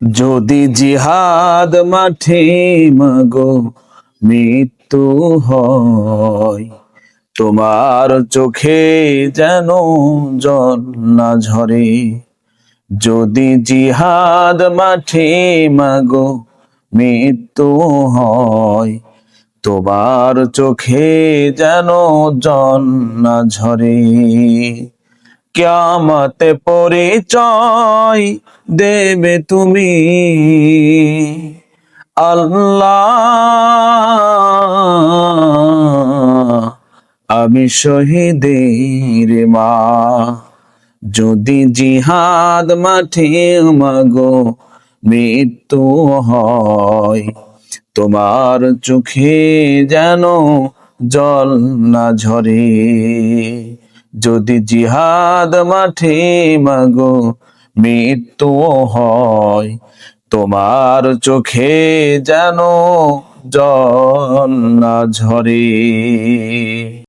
যদি জিহাদ মাঠে মাগো মৃত্যু হয়, তোমার চোখে যেন জল না ঝরে। যদি জিহাদ মাঠে মাগো মৃত্যু হয়, তোমার চোখে যেন জল না ঝরে। কিয়ামতে পরিচয় দেবে তুমি, আল্লাহ আমি শহীদের মা। যদি জিহাদ মাঠে মাগো মৃত্যু হয়, তোমার চোখে যেন জল না ঝরে। যদি জিহাদ মাঠে মাগো মৃত্যু হয়, তোমার চোখে যেন জল না ঝরে।